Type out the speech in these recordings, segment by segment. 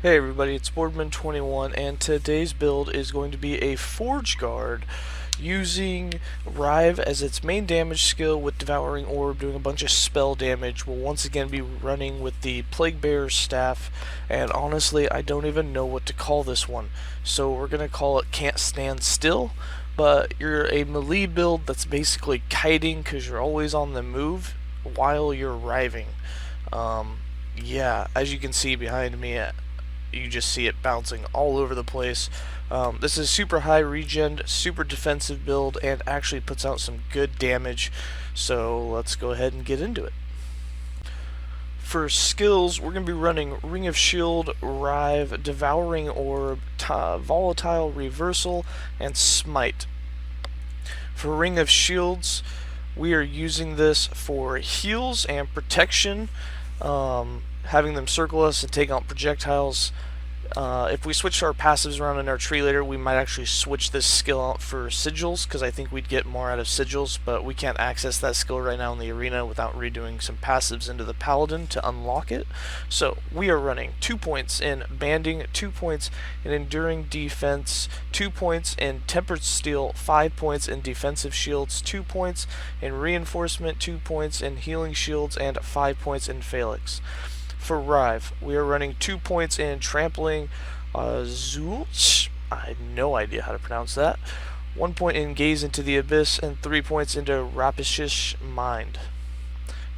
Hey everybody, it's Boardman21, and today's build is going to be a Forge Guard using Rive as its main damage skill with Devouring Orb, doing a bunch of spell damage. We'll once again be running with the Plague Bearer's Staff, and honestly, I don't even know what to call this one. So we're going to call it Can't Stand Still, but you're a melee build that's basically kiting because you're always on the move while you're riving. Yeah, as you can see behind me, you just see it bouncing all over the place. This is super high regen, super defensive build, and actually puts out some good damage. So let's go ahead and get into it. For skills, we're going to be running Ring of Shield, Rive, Devouring Orb, Volatile Reversal, and Smite. For Ring of Shields, we are using this for heals and protection, having them circle us and take out projectiles. If we switch our passives around in our tree later, we might actually switch this skill out for sigils, because I think we'd get more out of sigils, but we can't access that skill right now in the arena without redoing some passives into the Paladin to unlock it. So we are running 2 points in banding, 2 points in enduring defense, 2 points in tempered steel, 5 points in defensive shields, 2 points in reinforcement, 2 points in healing shields, and 5 points in phalanx. For Rive, we are running 2 points in trampling Zulch. I had no idea how to pronounce that. 1 point in gaze into the abyss, and 3 points into rapacious mind.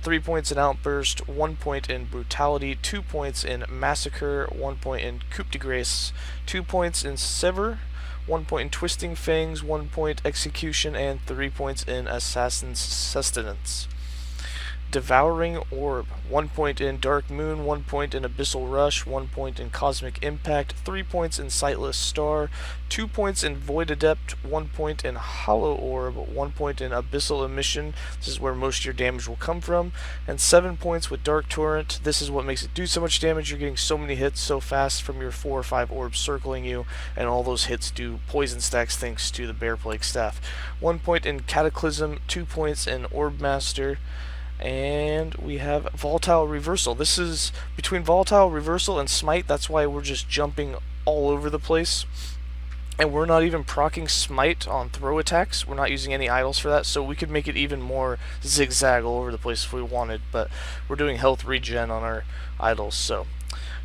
3 points in outburst, 1 point in brutality, 2 points in massacre, 1 point in coup de grace, 2 points in sever, 1 point in twisting fangs, 1 point execution, and 3 points in assassin's sustenance. Devouring Orb, 1 point in Dark Moon, 1 point in Abyssal Rush, 1 point in Cosmic Impact, 3 points in Sightless Star, 2 points in Void Adept, 1 point in Hollow Orb, 1 point in Abyssal Emission, this is where most of your damage will come from, and 7 points with Dark Torrent. This is what makes it do so much damage. You're getting so many hits so fast from your 4 or 5 orbs circling you, and all those hits do poison stacks thanks to the Bear Plague Staff. 1 point in Cataclysm, 2 points in Orb Master, and we have Volatile Reversal. This is between Volatile Reversal and Smite, that's why we're just jumping all over the place. And we're not even proccing Smite on throw attacks. We're not using any idols for that, so we could make it even more zigzag all over the place if we wanted, but we're doing health regen on our idols. So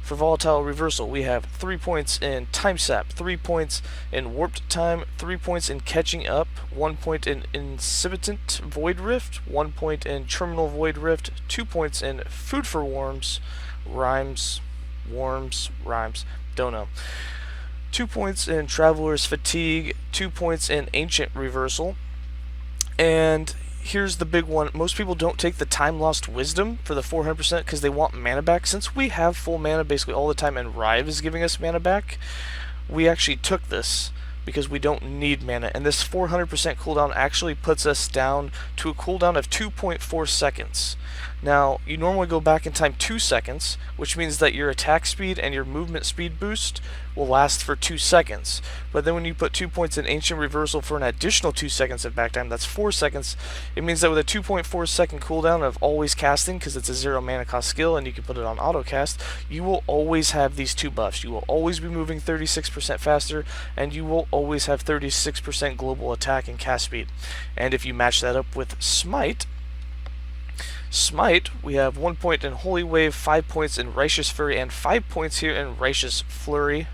for Volatile Reversal, we have 3 points in Time Sap, 3 points in Warped Time, 3 points in Catching Up, 1 point in Incipitant Void Rift, 1 point in Terminal Void Rift, 2 points in Food for Worms, Rhymes, don't know. 2 points in Traveler's Fatigue, 2 points in Ancient Reversal, and here's the big one. Most people don't take the Time Lost Wisdom for the 400% because they want mana back. Since we have full mana basically all the time and Rive is giving us mana back, we actually took this because we don't need mana. And this 400% cooldown actually puts us down to a cooldown of 2.4 seconds. Now, you normally go back in time 2 seconds, which means that your attack speed and your movement speed boost will last for 2 seconds. But then when you put 2 points in Ancient Reversal for an additional 2 seconds of back time, that's 4 seconds. It means that with a 2.4 second cooldown of always casting, because it's a 0 mana cost skill and you can put it on auto cast, you will always have these 2 buffs. You will always be moving 36% faster, and you will always have 36% global attack and cast speed. And if you match that up with Smite, we have 1 point in Holy Wave, 5 points in Righteous Fury, and 5 points here in Righteous Flurry.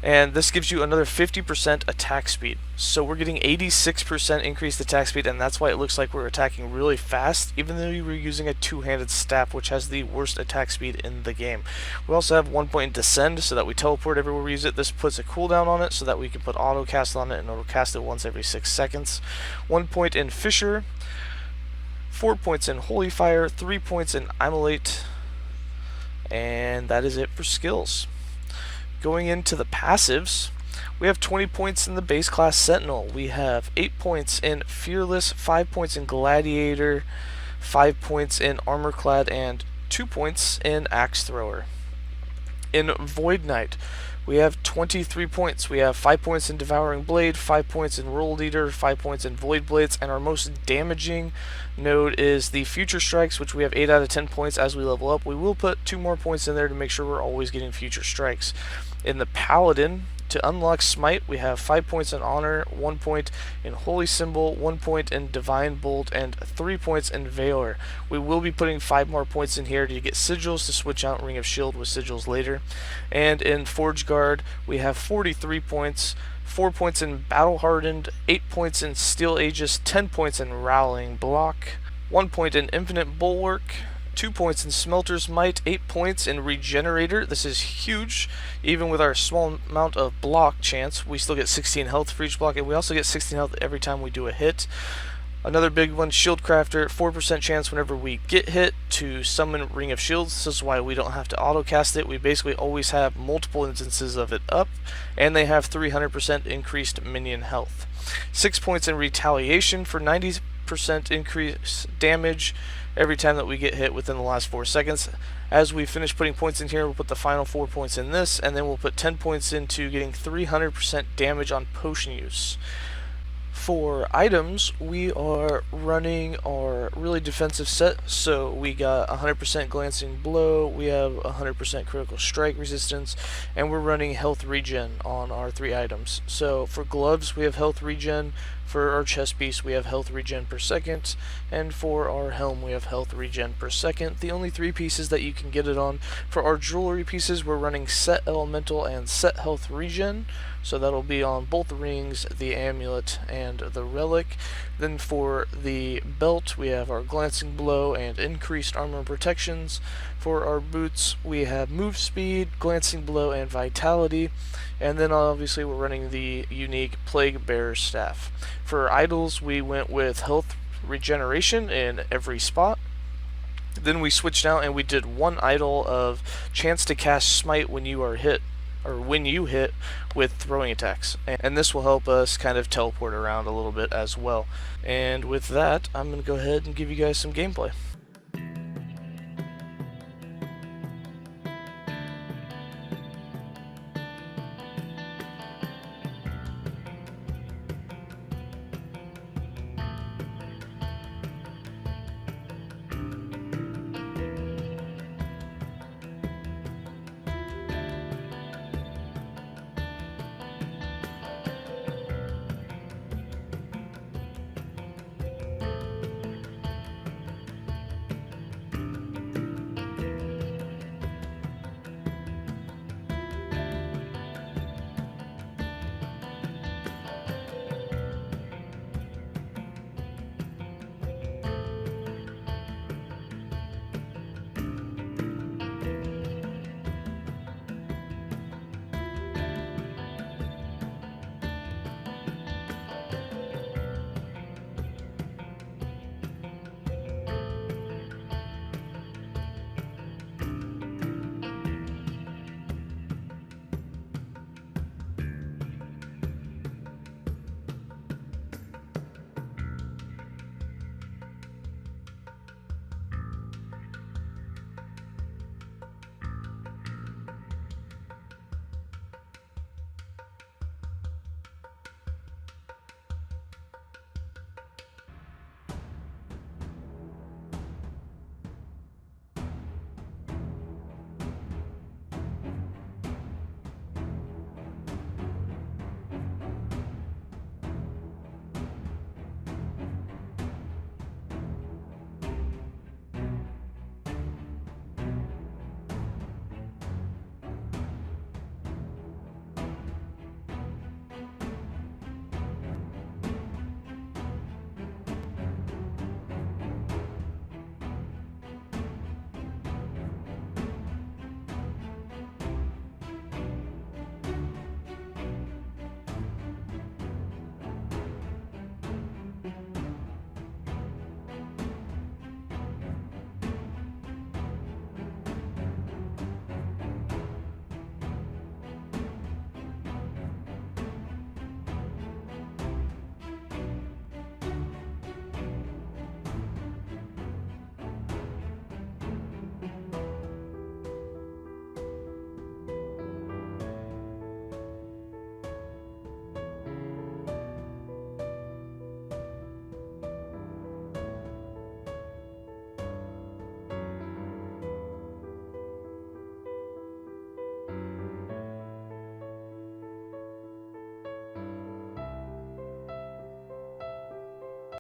And this gives you another 50% attack speed. So we're getting 86% increased attack speed, and that's why it looks like we're attacking really fast, even though we're using a two-handed staff, which has the worst attack speed in the game. We also have 1 point in Descend, so that we teleport everywhere we use it. This puts a cooldown on it, so that we can put auto cast on it, and it'll cast it once every 6 seconds. 1 point in Fissure, 4 points in Holy Fire, 3 points in Immolate, and that is it for skills. Going into the passives, we have 20 points in the base class Sentinel. We have 8 points in Fearless, 5 points in Gladiator, 5 points in Armorclad, and 2 points in Axe Thrower. In Void Knight, we have 23 points. We have 5 points in Devouring Blade, 5 points in Roll Leader, 5 points in Void Blades, and our most damaging node is the Future Strikes, which we have 8 out of 10 points as we level up. We will put 2 more points in there to make sure we're always getting Future Strikes. In the Paladin, to unlock Smite, we have 5 points in Honor, 1 point in Holy Symbol, 1 point in Divine Bolt, and 3 points in Valor. We will be putting 5 more points in here to get Sigils to switch out Ring of Shield with Sigils later. And in Forge Guard, we have 43 points, 4 points in Battle Hardened, 8 points in Steel Aegis, 10 points in Rallying Block, 1 point in Infinite Bulwark, 2 points in Smelter's Might, 8 points in Regenerator. This is huge. Even with our small amount of block chance, we still get 16 health for each block, and we also get 16 health every time we do a hit. Another big one, Shield Crafter, 4% chance whenever we get hit to summon Ring of Shields. This is why we don't have to auto-cast it. We basically always have multiple instances of it up, and they have 300% increased minion health. 6 points in Retaliation for 90% increase damage every time that we get hit within the last 4 seconds. As we finish putting points in here, we'll put the final 4 points in this, and then we'll put 10 points into getting 300% damage on potion use. For items, we are running our really defensive set, so we got 100% Glancing Blow, we have 100% Critical Strike resistance, and we're running health regen on our 3 items. So for gloves, we have health regen, for our chest piece, we have health regen per second, and for our helm, we have health regen per second. The only 3 pieces that you can get it on. For our jewelry pieces, we're running set elemental and set health regen, so that'll be on both the rings, the amulet, and the relic. Then for the belt, we have our glancing blow and increased armor protections. For our boots, we have move speed, glancing blow, and vitality. And then obviously we're running the unique Plague Bearer staff. For idols, we went with health regeneration in every spot. Then we switched out and we did 1 idol of chance to cast Smite when you are hit, or when you hit with throwing attacks. And this will help us kind of teleport around a little bit as well. And with that, I'm going to go ahead and give you guys some gameplay.